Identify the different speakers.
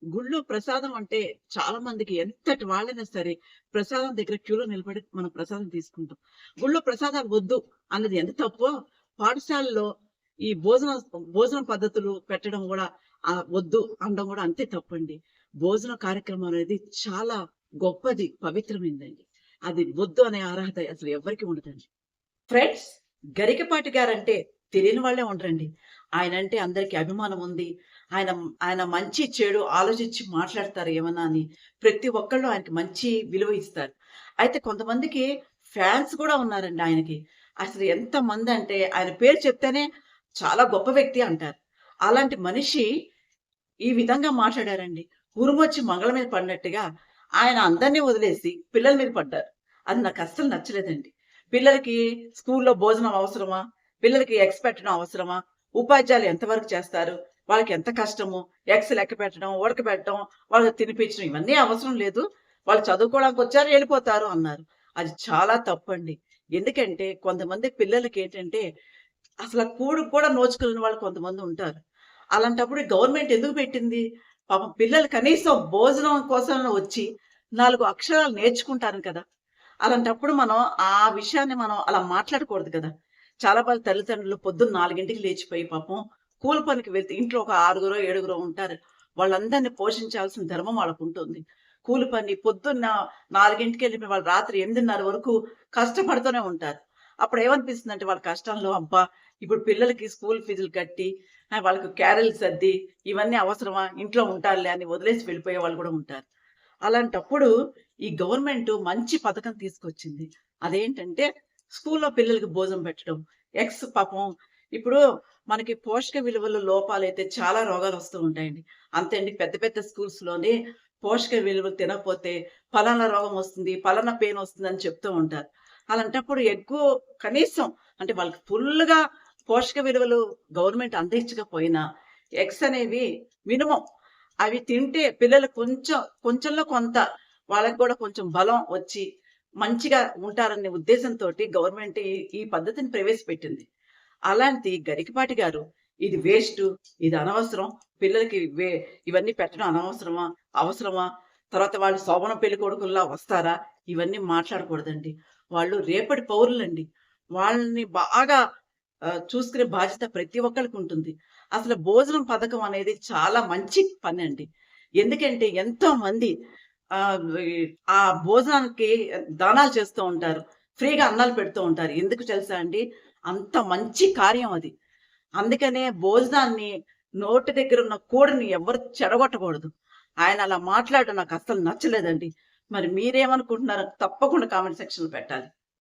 Speaker 1: గుళ్ళో ప్రసాదం అంటే చాలా మందికి ఎంతటి వాళ్ళైనా సరే ప్రసాదం దగ్గర క్యూలో నిలబడి మనం ప్రసాదం తీసుకుంటాం. గుళ్ళో ప్రసాదాలు వద్దు అన్నది ఎంత తప్పో, పాఠశాలలో ఈ భోజనం పద్ధతులు పెట్టడం గూడా వద్దు అనడం గూడా అంతే తప్పండి. భోజన కార్యక్రమం అనేది చాలా గొప్పది, పవిత్రమైనదండి. అది వద్దు అనే అర్హత అసలు ఎవ్వరికీ ఉండదండి. ఫ్రెండ్స్, గరికపాటి గారంటే తెలియని వాళ్ళే ఉండరండి. ఆయనంటే అందరికి అభిమానం ఉంది. ఆయన ఆయన మంచి, చెడు ఆలోచించి మాట్లాడతారు ఏమన్నా అని. ప్రతి ఒక్కళ్ళు ఆయనకి మంచి విలువ ఇస్తారు. అయితే కొంతమందికి ఫ్యాన్స్ కూడా ఉన్నారండి ఆయనకి. అసలు ఎంతమందంటే ఆయన పేరు చెప్తేనే చాలా గొప్ప వ్యక్తి అంటారు. అలాంటి మనిషి ఈ విధంగా మాట్లాడారండి. ఉరుమొచ్చి మంగళ మీద పడినట్టుగా ఆయన అందరిని వదిలేసి పిల్లల మీద పడ్డారు. అది నాకస్సలు నచ్చలేదండి. పిల్లలకి స్కూల్లో భోజనం అవసరమా? పిల్లలకి ఎగ్స్ పెట్టడం అవసరమా? ఉపాధ్యాయులు ఎంతవరకు చేస్తారు? వాళ్ళకి ఎంత కష్టము? ఎగ్స్ లెక్క పెట్టడం, ఉడకబెట్టడం, వాళ్ళకి తినిపించడం ఇవన్నీ అవసరం లేదు. వాళ్ళు చదువుకోవడానికొచ్చారు, ఎళ్ళిపోతారు అన్నారు. అది చాలా తప్పండి. ఎందుకంటే కొంతమంది పిల్లలకేంటంటే అసల కూడుకు కూడా నోచుకోలేని వాళ్ళు కొంతమంది ఉంటారు. అలాంటప్పుడు గవర్నమెంట్ ఎందుకు పెట్టింది? పాపం పిల్లలు కనీసం భోజనం కోసమైనా వచ్చి 4 అక్షరాలు నేర్చుకుంటారు కదా! అలాంటప్పుడు మనం ఆ విషయాన్ని మనం అలా మాట్లాడకూడదు కదా! చాలా మంది తల్లిదండ్రులు పొద్దున్న 4కి లేచిపోయి పాపం కూలి పనికి వెళ్తే ఇంట్లో ఒక 6గురో, 7గురో ఉంటారు. వాళ్ళందరిని పోషించాల్సిన ధర్మం వాళ్ళకుంటుంది. కూలి పని పొద్దున్న 4కి వెళ్ళిపోయి వాళ్ళు రాత్రి 8:30 వరకు కష్టపడుతూనే ఉంటారు. అప్పుడు ఏమనిపిస్తుందంటే వాళ్ళ కష్టంలో అబ్బా! ఇప్పుడు పిల్లలకి స్కూల్ ఫీజులు కట్టి, వాళ్ళకి క్యారేజ్‌లు సర్ది ఇవన్నీ అవసరమా? ఇంట్లో ఉంటారులే అని వదిలేసి వెళ్ళిపోయే వాళ్ళు కూడా ఉంటారు. అలాంటప్పుడు ఈ గవర్నమెంట్ మంచి పథకం తీసుకొచ్చింది. అదేంటంటే స్కూల్లో పిల్లలకి భోజనం పెట్టడం. పాపం ఇప్పుడు మనకి పోషక విలువల లోపాలైతే చాలా రోగాలొస్తూ ఉంటాయండి. అంతే అండి, పెద్ద పెద్ద స్కూల్స్‌లోనే పోషక విలువలు తినకపోతే పలానా రోగం వస్తుంది, పలానా పెయిన్ వస్తుందని చెప్తూ ఉంటారు. అలాంటప్పుడు కనీసం అంటే వాళ్ళకి ఫుల్లుగా పోషక విలువలు గవర్నమెంట్ అందించకపోయినా ఎగ్స్ అనేవి మినిమమ్ అవి తింటే పిల్లలు కొంచెంలో కొంత వాళ్ళకి కూడా కొంచెం బలం వచ్చి మంచిగా ఉంటారనే ఉద్దేశంతోటి గవర్నమెంట్ ఈ పద్ధతిని ప్రవేశపెట్టింది. అలాంటి గరికపాటి గారు ఇది వేస్టు, ఇది అనవసరం, పిల్లలకి ఇవన్నీ పెట్టడం అనవసరమా? అవసరమా? తర్వాత వాళ్ళు శోభన పెళ్ళికొడుకుల్లా వస్తారా? ఇవన్నీ మాట్లాడకూడదండి. వాళ్ళు రేపటి పౌరులండి. వాళ్ళని బాగా చూసుకునే బాధ్యత ప్రతి ఒక్కళ్ళకి ఉంటుంది. అసలు భోజనం పథకం అనేది చాలా మంచి పనండి. ఎందుకంటే ఎంతోమంది ఈ ఆ భోజనానికి దానాలు చేస్తూ ఉంటారు. ఫ్రీగా అన్నాలు పెడుతూ ఉంటారు. ఎందుకు తెలుసా అండి? అంత మంచి కార్యం అది. అందుకనే భోజనాన్ని నోటి దగ్గరున్న కూడని ఎవ్వరు చెడగొట్టకూడదు. ఆయన అలా మాట్లాడడం నాకస్సలు నచ్చలేదండి. మరి మీరేమనుకుంటున్నారో తప్పకుండా కామెంట్ సెక్షన్‌లో పెట్టాలి.